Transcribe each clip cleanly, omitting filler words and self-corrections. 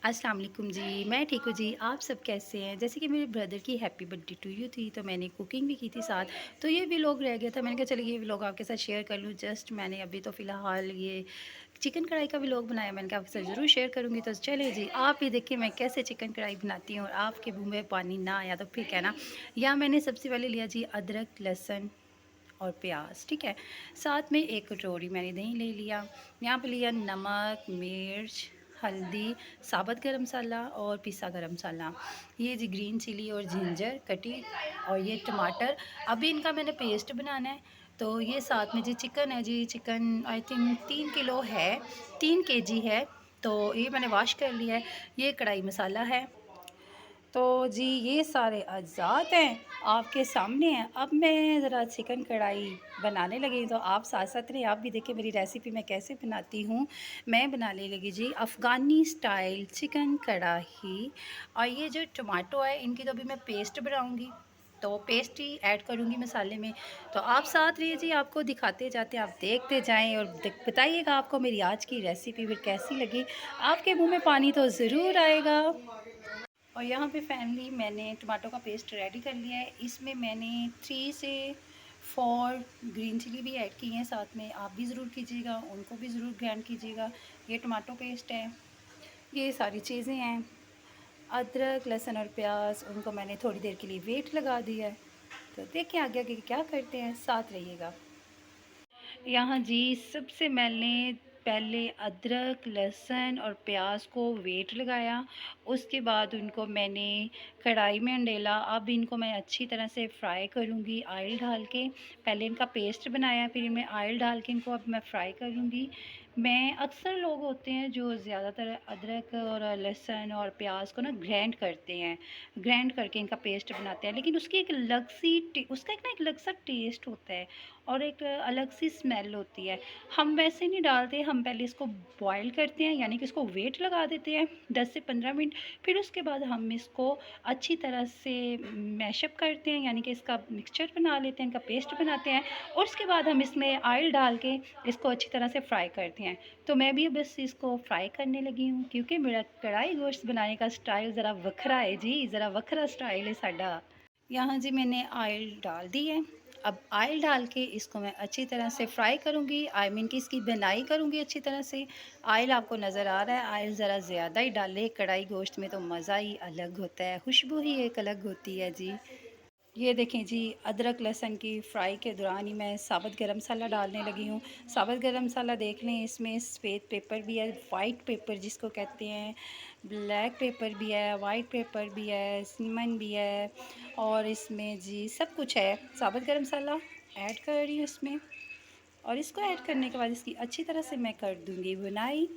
अस्सलाम वालेकुम जी। मैं ठीक हूँ जी, आप सब कैसे हैं? जैसे कि मेरे ब्रदर की हैप्पी बर्थडे टू यू थी, तो मैंने कुकिंग भी की थी साथ। तो ये व्लॉग रह गया था, मैंने कहा चलिए ये व्लॉग आपके साथ शेयर कर लूँ। जस्ट मैंने अभी तो फ़िलहाल ये चिकन कढ़ाई का व्लॉग बनाया, मैंने कहा आपके साथ ज़रूर शेयर करूँगी। तो चलिए जी, आप भी देखिए मैं कैसे चिकन कढ़ाई बनाती हूँ और आपके मुँह में पानी ना आया तो फिर कहना। यहाँ मैंने सबसे पहले लिया जी अदरक, लहसुन और प्याज, ठीक है। साथ में एक कटोरी मैंने दही ले लिया। यहाँ पे लिया नमक, मिर्च, हल्दी, साबुत गरम मसाला और पिसा गरम मसाला। ये जी ग्रीन चिली और जिंजर कटी और ये टमाटर। अभी इनका मैंने पेस्ट बनाना है। तो ये साथ में जी चिकन है जी, चिकन आई थिंक 3 किलो है, 3 केजी है। तो ये मैंने वॉश कर लिया है। ये कढ़ाई मसाला है। तो जी ये सारे अज्जात हैं आपके सामने हैं। अब मैं ज़रा चिकन कढ़ाई बनाने लगी, तो आप साथ साथ रहिए, आप भी देखिए मेरी रेसिपी मैं कैसे बनाती हूँ। मैं बनाने लगी जी अफ़गानी स्टाइल चिकन कढ़ाई। और ये जो टमाटो है इनकी तो अभी मैं पेस्ट बनाऊँगी, तो पेस्ट ही ऐड करूँगी मसाले में। तो आप साथ रहिए जी, आपको दिखाते जाते हैं, आप देखते जाएं और बताइएगा आपको मेरी आज की रेसिपी फिर कैसी लगी। आपके मुंह में पानी तो ज़रूर आएगा। और यहाँ पे फैमिली मैंने टमाटो का पेस्ट रेडी कर लिया है। इसमें मैंने 3 से 4 ग्रीन चिली भी ऐड की हैं साथ में। आप भी ज़रूर कीजिएगा, उनको भी ज़रूर ग्राइंड कीजिएगा। ये टमाटो पेस्ट है, ये सारी चीज़ें हैं। अदरक, लहसुन और प्याज उनको मैंने थोड़ी देर के लिए वेट लगा दिया है। तो देखिए आगे आगे क्या करते हैं, साथ रहिएगा। यहाँ जी सबसे मैंने पहले अदरक, लहसुन और प्याज को वेट लगाया। उसके बाद उनको मैंने कढ़ाई में अंडेला। अब इनको मैं अच्छी तरह से फ्राई करूँगी ऑयल डाल के। पहले इनका पेस्ट बनाया, फिर इनमें ऑयल डाल के इनको अब मैं फ्राई करूँगी। मैं अक्सर लोग होते हैं जो ज़्यादातर अदरक और लहसुन और प्याज को ना ग्राइंड करते हैं, ग्राइंड करके इनका पेस्ट बनाते हैं, लेकिन उसकी एक अलग सी उसका एक ना एक अलग सा टेस्ट होता है और एक अलग सी स्मेल होती है। हम वैसे नहीं डालते, हम पहले इसको बॉयल करते हैं, यानी कि इसको वेट लगा देते हैं 10 से 15 मिनट। फिर उसके बाद हम इसको अच्छी तरह से मैशअप करते हैं, यानी कि इसका मिक्सचर बना लेते हैं, इनका पेस्ट बनाते हैं। और उसके बाद हम इसमें ऑयल डाल के इसको अच्छी तरह से फ्राई करते हैं। तो मैं भी बस इसको फ्राई करने लगी हूँ, क्योंकि मेरा कढ़ाई गोश्त बनाने का स्टाइल ज़रा वखरा है जी, ज़रा वखरा स्टाइल है साडा। यहाँ जी मैंने ऑयल डाल दी है। अब ऑयल डाल के इसको मैं अच्छी तरह से फ्राई करूँगी, आई मीन कि इसकी भुनाई करूँगी अच्छी तरह से। ऑयल आपको नज़र आ रहा है, ऑयल ज़रा ज़्यादा ही डालें कढ़ाई गोश्त में, तो मज़ा ही अलग होता है, खुशबू ही एक अलग होती है जी। ये देखें जी, अदरक लहसुन की फ्राई के दौरान ही मैं साबुत गरम मसाला डालने लगी हूँ। साबुत गरम मसाला देख लें, इसमें सफ़ेद पेपर भी है, वाइट पेपर जिसको कहते हैं, ब्लैक पेपर भी है, वाइट पेपर भी है, सिनमन भी है और इसमें जी सब कुछ है। साबुत गरम मसाला ऐड कर रही हूँ इसमें और इसको ऐड करने के बाद इसकी अच्छी तरह से मैं कर दूँगी भुनाई।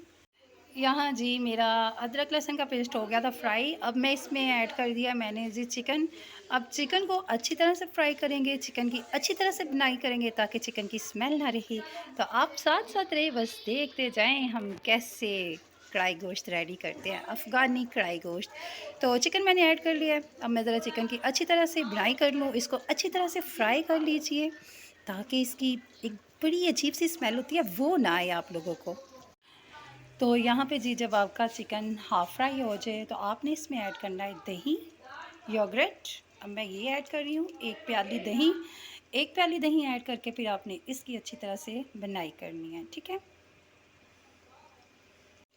यहाँ जी मेरा अदरक लहसुन का पेस्ट हो गया था फ्राई। अब मैं इसमें ऐड कर दिया मैंने जी चिकन। अब चिकन को अच्छी तरह से फ्राई करेंगे, चिकन की अच्छी तरह से बुनाई करेंगे ताकि चिकन की स्मेल ना रहे। तो आप साथ साथ रहे, बस देखते जाएं हम कैसे कढ़ाई गोश्त रेडी करते हैं, अफ़गानी कढ़ाई गोश्त। तो चिकन मैंने ऐड कर लिया है। अब मैं ज़रा चिकन की अच्छी तरह से बुनाई कर लूँ, इसको अच्छी तरह से फ्राई कर लीजिए ताकि इसकी एक बड़ी अजीब सी स्मेल होती है वो ना आए आप लोगों को। तो यहाँ पे जी जब आपका चिकन हाफ़ फ्राई हो जाए तो आपने इसमें ऐड करना है दही, योगर्ट। अब मैं ये ऐड कर रही हूँ 1 प्याली दही। 1 प्याली दही ऐड करके फिर आपने इसकी अच्छी तरह से बुनाई करनी है, ठीक है।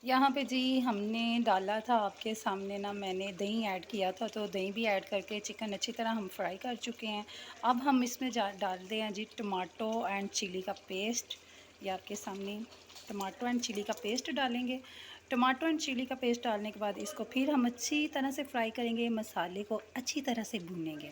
यहाँ पे जी हमने डाला था आपके सामने ना, मैंने दही ऐड किया था, तो दही भी ऐड करके चिकन अच्छी तरह हम फ्राई कर चुके हैं। अब हम इसमें डालते हैं जी टमाटो एंड चिली का पेस्ट। ये आपके सामने टमाटो एंड चिली का पेस्ट डालेंगे। टमाटो एंड चिली का पेस्ट डालने के बाद इसको फिर हम अच्छी तरह से फ्राई करेंगे, मसाले को अच्छी तरह से भूनेंगे।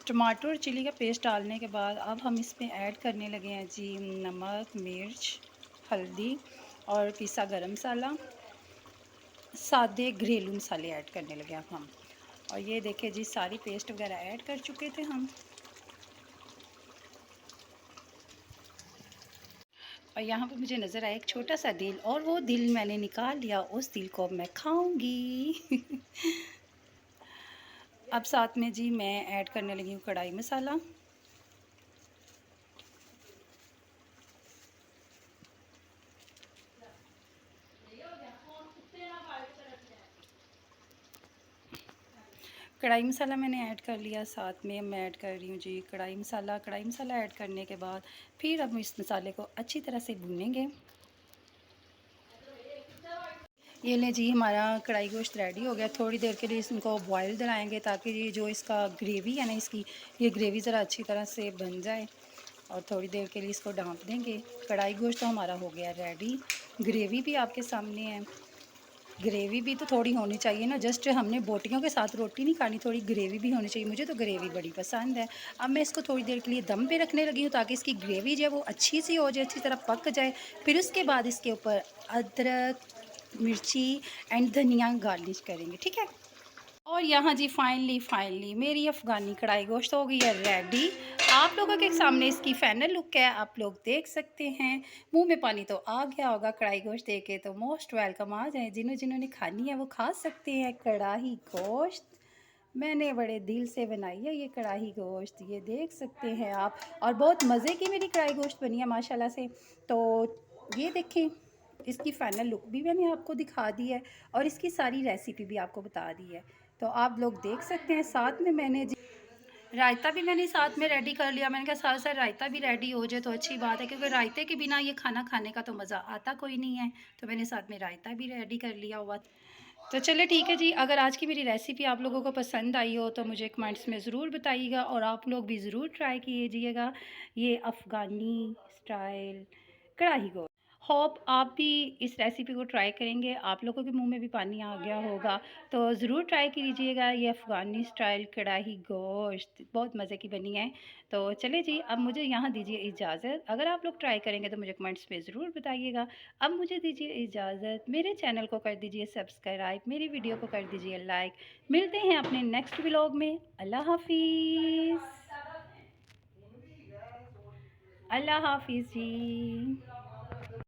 टमाटो और चिली का पेस्ट डालने के बाद अब हम इसमें ऐड करने लगे हैं जी नमक, मिर्च, हल्दी और पिसा गरम मसाला। सादे घरेलू मसाले ऐड करने लगे अब हम। और ये देखिए जी सारी पेस्ट वगैरह ऐड कर चुके थे हम। और यहाँ पे मुझे नज़र आया एक छोटा सा दिल, और वो दिल मैंने निकाल लिया, उस दिल को अब मैं खाऊंगी। अब साथ में जी मैं ऐड करने लगी हूँ कढ़ाई मसाला। कढ़ाई मसाला मैंने ऐड कर लिया, साथ में मैं ऐड कर रही हूँ जी कढ़ाई मसाला ऐड करने के बाद फिर अब इस मसाले को अच्छी तरह से भूनेंगे। ये लें जी, हमारा कढ़ाई गोश्त रेडी हो गया। थोड़ी देर के लिए इसको बॉयल दिलाएंगे ताकि ये जो इसका ग्रेवी है ना, इसकी ये ग्रेवी ज़रा अच्छी तरह से बन जाए, और थोड़ी देर के लिए इसको ढाँप देंगे। कढ़ाई गोश्त तो हमारा हो गया रेडी। ग्रेवी भी आपके सामने है। ग्रेवी भी तो थोड़ी होनी चाहिए ना, जस्ट हमने बोटियों के साथ रोटी नहीं खानी, थोड़ी ग्रेवी भी होनी चाहिए। मुझे तो ग्रेवी बड़ी पसंद है। अब मैं इसको थोड़ी देर के लिए दम पे रखने लगी हूँ ताकि इसकी ग्रेवी जो है वो अच्छी सी हो जाए, अच्छी तरह पक जाए। फिर उसके बाद इसके ऊपर अदरक, मिर्ची एंड धनिया गार्निश करेंगे, ठीक है। और यहाँ जी फाइनली मेरी अफ़गानी कढ़ाई गोश्त हो गई है रेडी। आप लोगों के सामने इसकी फाइनल लुक है, आप लोग देख सकते हैं। मुंह में पानी तो आ गया होगा कढ़ाई गोश्त देख के, तो मोस्ट वेलकम, आ जाएं। जिन्होंने खानी है वो खा सकते हैं कढ़ाई गोश्त। मैंने बड़े दिल से बनाई है ये कढ़ाई गोश्त, ये देख सकते हैं आप। और बहुत मज़े की मेरी कढ़ाई गोश्त बनी है माशाल्लाह से। तो ये देखें, इसकी फ़ाइनल लुक भी मैंने आपको दिखा दी है और इसकी सारी रेसिपी भी आपको बता दी है, तो आप लोग देख सकते हैं। साथ में मैंने रायता भी मैंने साथ में रेडी कर लिया। मैंने कहा साथ साथ रायता भी रेडी हो जाए तो अच्छी बात है, क्योंकि रायते के बिना ये खाना खाने का तो मज़ा आता कोई नहीं है। तो मैंने साथ में रायता भी रेडी कर लिया हुआ। तो चलिए ठीक है जी, अगर आज की मेरी रेसिपी आप लोगों को पसंद आई हो तो मुझे कमेंट्स में ज़रूर बताइएगा, और आप लोग भी ज़रूर ट्राई कीजिएगा ये अफ़गानी स्टाइल कढ़ाई गोश्त। होप आप भी इस रेसिपी को ट्राई करेंगे। आप लोगों के मुंह में भी पानी आ गया होगा, तो ज़रूर ट्राई कीजिएगा ये अफ़गानी स्टाइल कढ़ाई गोश्त, बहुत मज़े की बनी है। तो चलिए जी, अब मुझे यहाँ दीजिए इजाज़त। अगर आप लोग ट्राई करेंगे तो मुझे कमेंट्स में ज़रूर बताइएगा। अब मुझे दीजिए इजाज़त, मेरे चैनल को कर दीजिए सब्सक्राइब, मेरी वीडियो को कर दीजिए लाइक। मिलते हैं अपने नेक्स्ट व्लॉग में। अल्लाह हाफ़िज़। अल्लाह हाफ़िज़ जी।